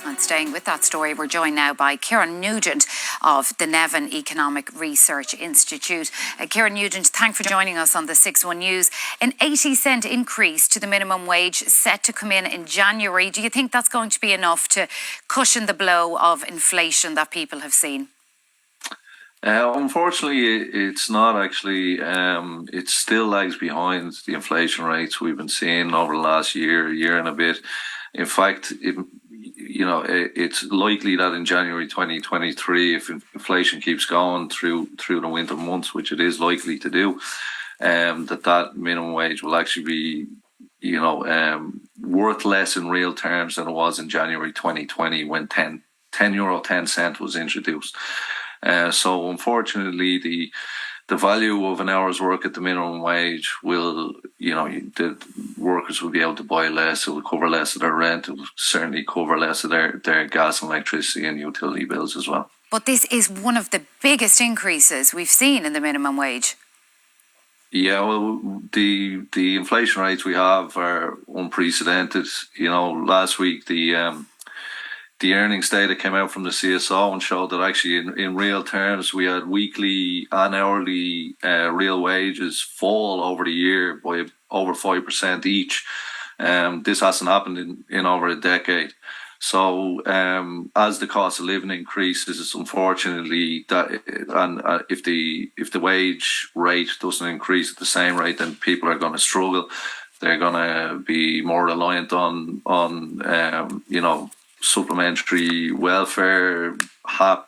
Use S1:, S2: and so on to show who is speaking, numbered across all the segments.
S1: And staying with that story, we're joined now by Ciarán Nugent of the NERI Economist Research Institute. Ciarán Nugent, thanks for joining us on the 6-1 News. An 80-cent increase to the minimum wage set to come in January. Do you think that's going to be enough to cushion the blow of inflation that people have seen?
S2: Unfortunately, it's not actually. It still lags behind the inflation rates we've been seeing over the last year and a bit. In fact, it's likely that in January 2023, if inflation keeps going through the winter months, which it is likely to do, that minimum wage will actually be, worth less in real terms than it was in January 2020 when €10 was introduced. So unfortunately, the value of an hour's work at the minimum wage will, the workers will be able to buy less. It will cover less of their rent. It will certainly cover less of their gas and electricity and utility bills as well.
S1: But this is one of the biggest increases we've seen in the minimum wage.
S2: Yeah, well, the inflation rates we have are unprecedented. Last week the earnings data came out from the CSO and showed that actually in real terms we had weekly and hourly real wages fall over the year by over 5% each. This hasn't happened in over a decade. So as the cost of living increases, it's unfortunately if the wage rate doesn't increase at the same rate, then people are going to struggle. They're going to be more reliant on supplementary welfare, HAP,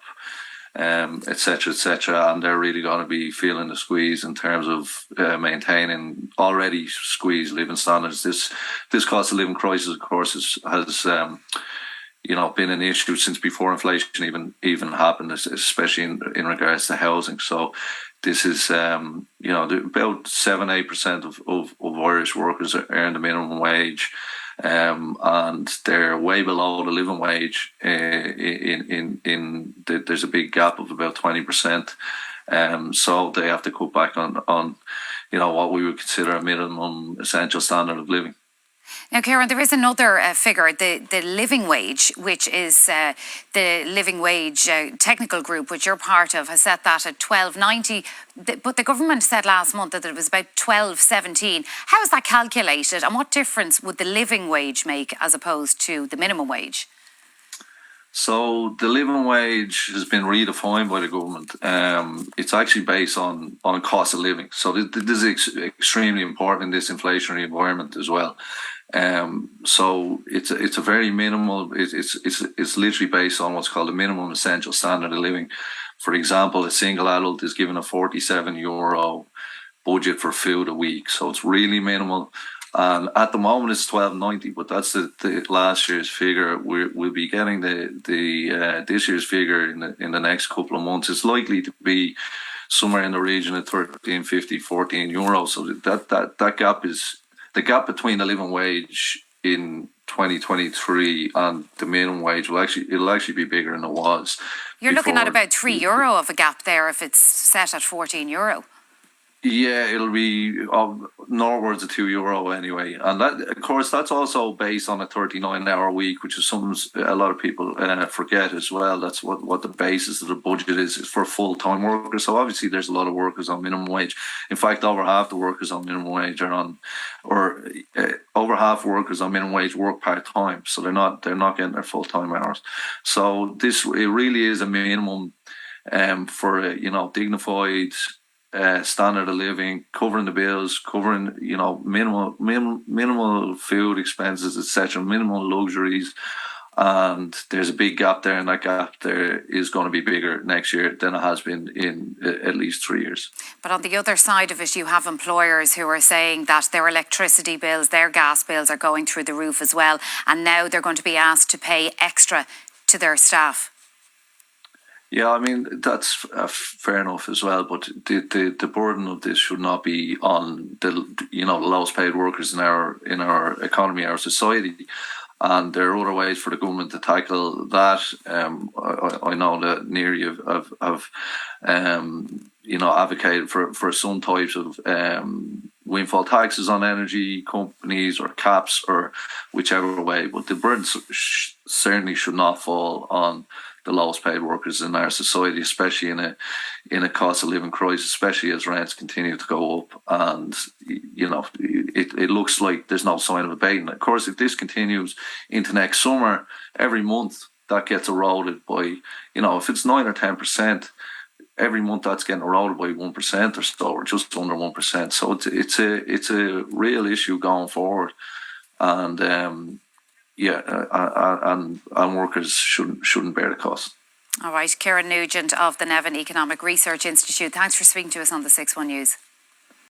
S2: etc., and they're really going to be feeling the squeeze in terms of maintaining already squeezed living standards. This cost of living crisis, of course, has been an issue since before inflation even happened, especially in regards to housing. So this is about 7-8% of Irish workers earn the minimum wage. And they're way below the living wage. There's a big gap of about 20%. So they have to cut back on what we would consider a minimum essential standard of living.
S1: Now, Ciarán, there is another figure, the living wage, which is the living wage technical group, which you're part of, has set that at $12.90. But the government said last month that it was about $12.17. How is that calculated, and what difference would the living wage make as opposed to the minimum wage?
S2: So the living wage has been redefined by the government. It's actually based on cost of living. So this is extremely important in this inflationary environment as well. So it's a very minimal. It's literally based on what's called a minimum essential standard of living. For example, a single adult is given a €47 budget for food a week. So it's really minimal. And at the moment it's $12.90, but that's the last year's figure. We'll be getting the this year's figure in the next couple of months. It's likely to be somewhere in the region of €13.50, €14. So that gap is the gap between the living wage in 2023 and the minimum wage it'll actually be bigger than it was.
S1: You're looking at about €3 of a gap there if it's set at €14.
S2: Yeah, it'll be northwards of €2 anyway, and that, of course, that's also based on a 39-hour week, which is something a lot of people forget as well. That's what the basis of the budget is for full-time workers. So obviously, there's a lot of workers on minimum wage. In fact, over half the workers on minimum wage over half workers on minimum wage work part-time, so they're not getting their full-time hours. So it really is a minimum for dignified standard of living, covering the bills, covering minimal food expenses, etc., minimal luxuries, and there's a big gap there, and that gap there is going to be bigger next year than it has been in at least 3 years.
S1: But on the other side of it, you have employers who are saying that their electricity bills, their gas bills are going through the roof as well, and now they're going to be asked to pay extra to their staff.
S2: Yeah, I mean, that's fair enough as well, but the burden of this should not be on the lowest paid workers in our economy, our society. And there are other ways for the government to tackle that. I know that NERI have advocated for some types of windfall taxes on energy companies or caps or whichever way, but the burden certainly should not fall on the lowest paid workers in our society, especially in a cost of living crisis, especially as rents continue to go up. And, it looks like there's no sign of abating. Of course, if this continues into next summer, every month that gets eroded by, if it's 9 or 10%, every month that's getting eroded by 1% or so, or just under 1%. So it's a real issue going forward. And, and workers shouldn't bear the cost.
S1: All right, Ciarán Nugent of the NERI Economic Research Institute. Thanks for speaking to us on the 6-1 News.